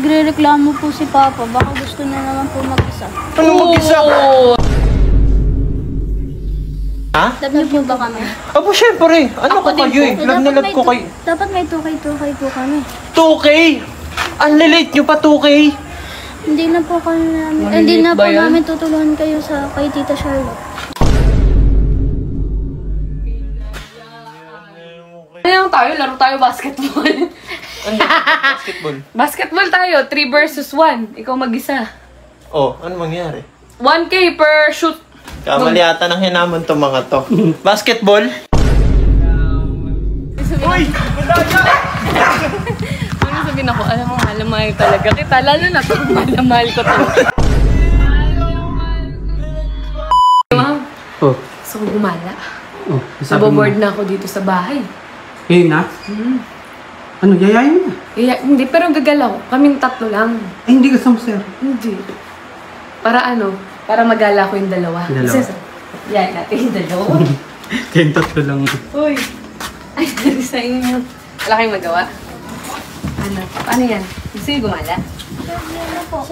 Nagre-reklamo po si Papa. Baka gusto na naman po mag-isa. Ano mag-isa? Ha? Love niyo po ba kami? Abo, syempre. Ano ko kayo eh? Love na love ko kayo. Dapat may 2K po kami. 2K? Ang lilate nyo pa 2K? Hindi na po kami namin. Hindi na po namin tutulungan kayo kay Tita Charlotte. Ano tayo? Laro tayo basketball. Ano? Basketball? Basketball tayo. 3 versus 1. Ikaw mag-isa. Oh, ano mangyari? 1K per shoot. Kamali ata ng hinaman to mga to. Basketball? Uy! Ano sabihin ako? Alam mo, mahal talaga kita. Lalo na ito, mahal ko to. Ma'am, gusto ko gumala. Naboboard na ako dito sa bahay. Ngayon na? Ano, yayayin mo na? Hindi, pero gagalaw. Kaming 3 lang. Ay, hindi ka sir. Hindi. Para ano? Para magala ko yung dalawa. Yan natin yung dalawa. Kayong 3 lang. Uy! Ay, dali sa inyo. Wala kayong magawa? Ano? Paano yan? Gusto yung gumala? Ano po?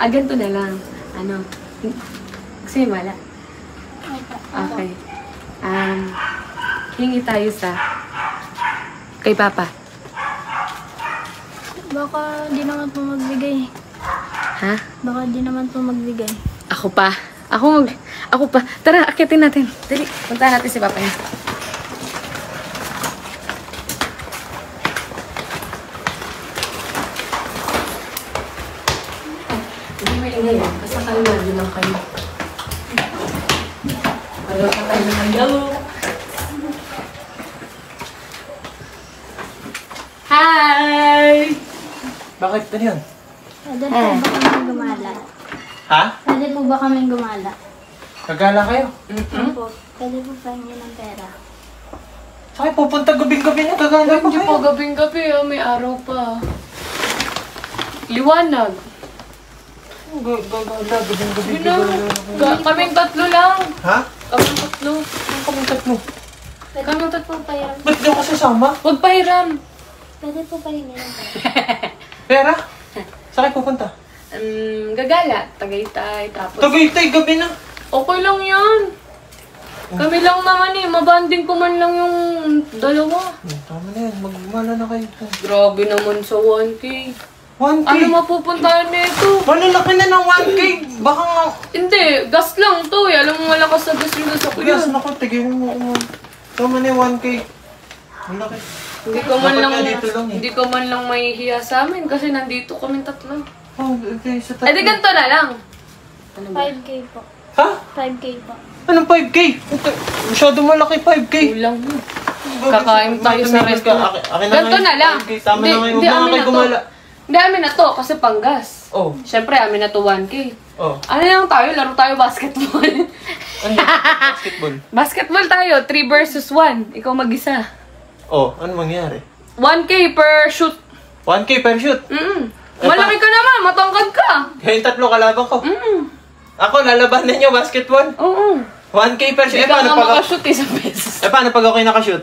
Ganito na lang. Ano? Gusto yung gumala? Okay. Hingi tayo sa kay Papa. Baka di naman po magbigay. Ha? Baka di naman po magbigay. Ako pa. Ako pa. Tara, akitin natin. Dali, puntahan natin si Papa niya. Hindi may ingay. Basta kalmado lang kayo. Hello. Hi! Bakit? Ano yun? Pwede po ba kami gumala? Ha? Pwede po ba kami gumala? Kagala kayo? Opo. Pwede po pahingin ng pera. Saan pupunta gabing-gabi na? Gagala pa Hindi kayo? po, gabing-gabi. May araw pa. Liwanag. Gagala, gabing-gabi. Kaming 3 lang. Ha? Kaming 3. Ang kaming 3. Kaming 3. Po pahiram. Ba't di ako sasama? Huwag pahiram. Pwede po pahingin ng pera. Pera? Saan kayo pupunta? Gagala. Tagaytay. Tapos. Tagaytay, gabi na. Okay lang yan. Kami lang naman eh. Mabanding ko man lang yung dalawa. Tama na yan. Magmala na kayo. Grabe naman sa 1K. 1K? Ano mapupuntahan nito? Malalaki na ng 1K. Baka nga... Hindi. Gas lang to eh. Alam mo malakas sa gas yung gas ako Gas yun. na ko. Tigil mo. Tama na yung 1K. Malaki. Hindi ko man Dapat lang, nga dito lang eh. hindi ko man lang mahihiya sa amin kasi nandito kami 3. Oh, okay. Sa Eh di ganito na lang. Ano ba? 5K po. Ha? 5K po. Anong 5K? Masyado malaki 5K. Kulang mo. Kakain tayo sa restaurant. Ganito na lang. Tama na ngayon. Huwag na kayo gumala. Hindi, amin na to kasi panggas. Oh. Siyempre, amin na to 1K. Oh. Ano lang tayo? Laro tayo basketball. Ano? Basketball? Basketball tayo. 3 versus 1. Ikaw mag-isa. Oh, ano mangyari? 1K per shoot. 1K per shoot? Malaki ka naman. Matangkad ka. Kayong 3 kalaban ko. Ako, lalabanan niyo basketball? Oo. 1K per shoot. Hindi ka nga makashoot sa beses. Paano pag ako nakashoot?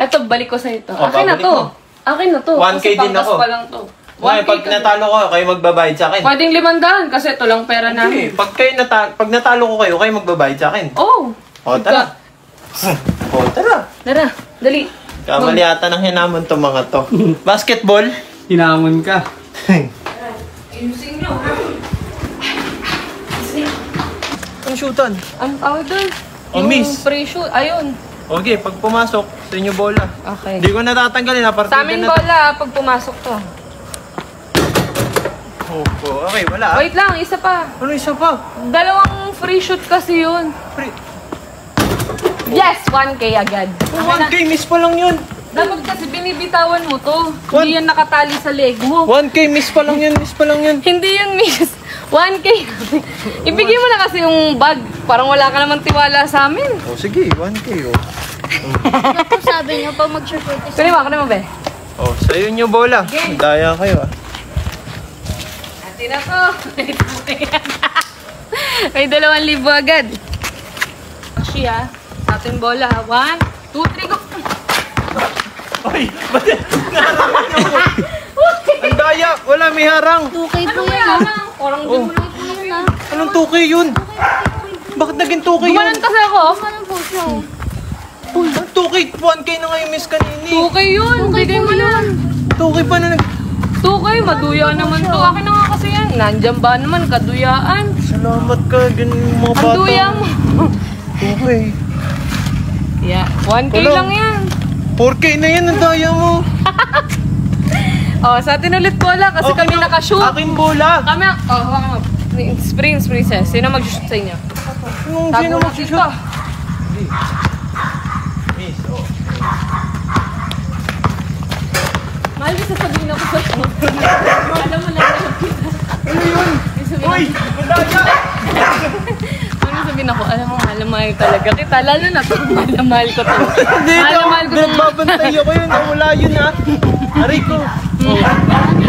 Eto, balik ko sa ito. Oh, Akin na babalik to. mo. Akin na to. 1K kasi din panggas ako. pa lang to. Okay, pag natalo ko, kayo magbabayad sa akin. Pwedeng 500 kasi ito lang pera namin. Pag natalo ko kayo magbabayad sa akin. Oh. O, tara. O, tara. Tara, dali. Kamali ata ng hinaman to mga to. Basketball? Hinamon ka. Ayusin nyo, ha? Ang shootan. Ang tawag doon? Oh, miss. Pre-shoot. Ayun. Okay, pag pumasok, sa inyo bola. Okay. Hindi ko natatanggalin, partida Sa amin na. bola pag pumasok to. Opo, okay, wala. Wait lang, isa pa. Ano isa pa? 2 free shoot kasi yun. Yes! 1K agad. 1K, miss pa lang yun. Dapat kasi binibitawan mo to. Hindi yan nakatali sa leg mo. 1K, miss pa lang yun, miss pa lang yun. Hindi yun, miss. 1K. Ibigay mo na kasi yung bag. Parang wala ka naman tiwala sa amin. Oh, sige, 1K, oh. Ano po sabi niyo pag mag-shoot is... Kunin mo, be. Oh, sa'yo nyo bola. Daya kayo, ah. Atin na to. May 2,000 agad. Actually, ha. Sa ating bola, 1, 2, 3, go. Oy, ba't yan? Naraman nyo. pangharang. 2K po yan. Parang Oh. Anong 2K yun? Bakit naging 2K yun? Gumanon kasi ako. Ano po siya? Uy, 2K, 1K na nga yung miss kanini. 2K yun. Bigay mo na. 2K pa na 2K, maduya naman to. Akin na nga kasi yan. Nandyan ba naman, kaduyaan. Salamat ka, ganun yung mga Ang bata. duya mo. 2K. Yeah, 1K Wala. lang yan. 4K na yan, ang daya mo. Oh, sa atin ulit bola kasi Okay kami na. nakashoot. Aking bola. Kami, hawakan mo. Prince, princess. Sino mag-shoot sa inyo? Anong Tago sino na mag-shoot? dito. Miss, oh. Mahal ko sasabihin ako sa alam mo lang na kita. Ano yun? Uy, ang daya. Ano sabihin ako, alam mo, mahal talaga kita. Lalo na to, mahal ko to. Hindi Mahal ko to. nagbabantay ako yun. Wala yun ha. Aray ko.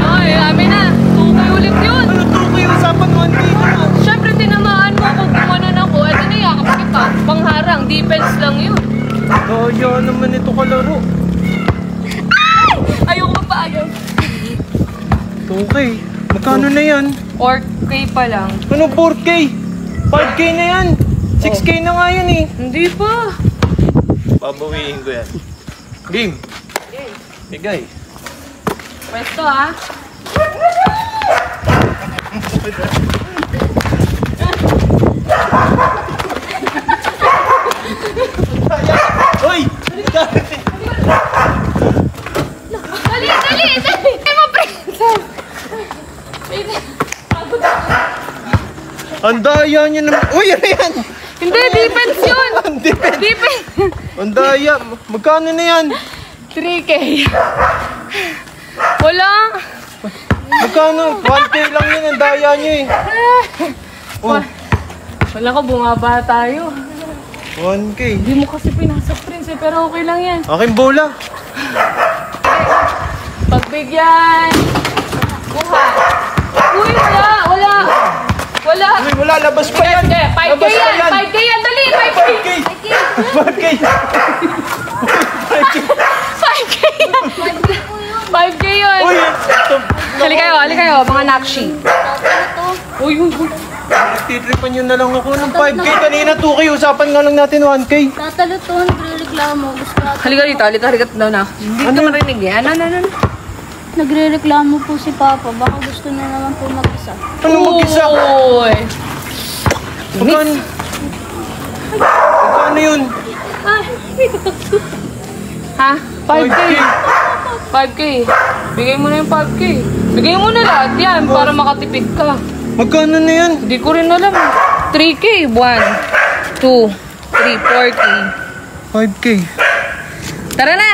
Ay, amin na. 2K ulit yun. Ano 2K? Usapan 1K na. Siyempre, tinamaan mo ako, gumanon ako. Ito na yakap kita. Pangharang, defense lang yun. Daya naman ito kalaro. Ayoko mapaagaw. 2K. Magkano na yan? 4K pa lang. Ano 4K? 5K na yan. 6K na nga yan eh. Hindi pa. Babawiin ko yan. Game. Bigay. Pwesto ha. Uy! Dali! Ay, ma-princess! Ang daya niya naman. Uy, ano yan? Hindi, defense yun! Ang dipin. Defense! Ang daya. Magkano na yan? 3K. Wala. Magkano? 1K lang yun. Ang daya niyo eh. Oh, Wala ko, bumaba tayo. 1K. Hindi mo kasi pinasok, Prince, eh, pero okay lang yan. Aking bola. Pagbigyan. Kuha. Uy, wala. Uy, wala. Labas pa yan. 5K Labas pa yan. 5K yan. Dali, 5K. 5K. 5K. 5K yan. 5K yun. Uy. Hali kayo, mga nakshi. Uy. Titripan nyo na lang ako ng 5K. Kanina 2K. Usapan nga lang natin 1K. Tatalo to, nagre-reklamo. Gusto natin. Halika daw na. Hindi ka marinig eh. Ano? Nagre-reklamo po si Papa. Baka gusto na naman po mag-isa. Ano mag-isa? Uy. Magkano? Magkano yun? Ha? 5K. 5K. Bigay mo na yung 5K. Bigay mo na lahat yan para makatipid ka. Magkano na yan? Hindi ko rin alam. 3K. 1, 2, 3, 4K. 5K. Tara na!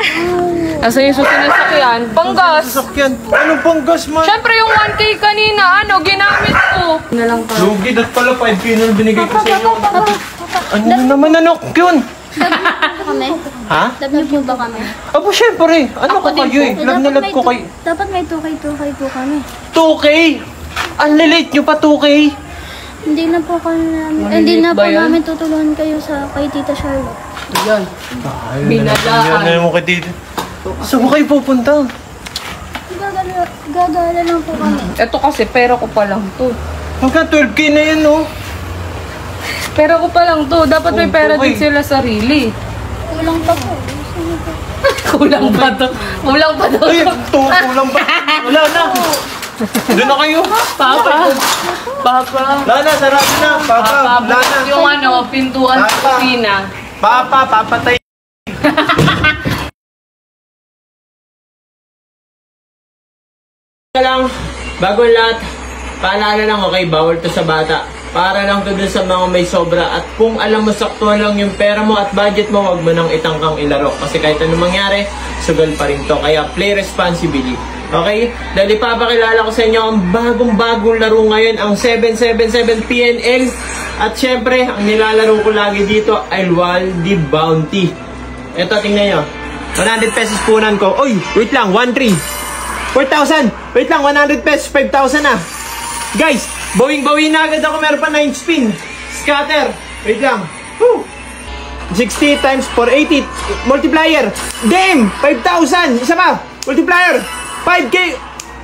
Asa yung susunod sakyan? Panggas! Sasakyan. Anong panggas man? Syempre yung 1K kanina, ginamit ko. Na lang pa. Lugi, dat pala 5K na binigay ko sa inyo. Ano na naman anak yun? Kami? Ha? Love niyo po ba kami? Abo, syempre. Ano ko kayo eh? Love na love ko kayo. Dapat may 2K po kami. 2K? Ang lilate nyo pa 2K? Hindi na po ba yan? namin tutulungan kayo sa kay Tita Charlotte. Yan. Binalaan. Ano mo kay dito? Saan ba kayo pupunta? Gagala lang po kami. Ito kasi pera ko pa lang to. Hanggang 12K na yan, no? Pera ko pa lang to. Dapat may pera Okay. din sila sarili. Kulang pa po. Kulang pa to. Kulang pa to. Ay, kulang pa. Wala na. Doon na kayo. Papa. Wala na, sarado na. Papa, wala na. Yung pintuan sa Papa. kusina. Papa, papatay. lang, bago lahat, paalala lang, okay, bawal to sa bata. Para lang to dun sa mga may sobra. At kung alam mo saktuhan lang yung pera mo at budget mo, wag mo nang itangkang ilaro. Kasi kahit anong mangyari, sugal pa rin to. Kaya play responsibly. Okay? Dahil ipapakilala ko sa inyo ang bagong-bagong laro ngayon, ang 777 PNL. At syempre, ang nilalaro ko lagi dito ay Waldi Bounty. Ito, tingnan nyo. 100 pesos punan ko. Uy, wait lang, 1-3. 4,000! Wait lang, 100 pesos, 5,000 na. Guys, bawing-bawin na agad ako, meron pa 9 spin. Scatter, wait lang. Woo! 60 times 480. Multiplier. Damn! 5,000! Isa pa! Multiplier! 5K!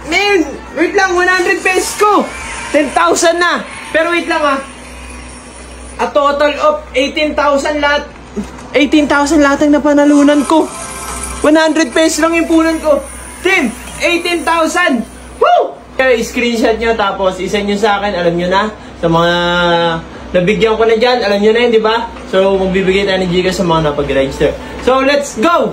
Man, wait lang, 100 pesos ko. 10,000 na. Pero wait lang ah. A total of 18,000 lahat. 18,000 lahat ang napanalunan ko. 100 pesos lang yung punan ko. Team, 18,000. Woo! Okay, screenshot nyo tapos isend nyo sa akin. Alam nyo na. Sa mga nabigyan ko na dyan, alam nyo na yun, di ba? So, magbibigay tayo ng Gcash sa mga napag-register. So, let's go!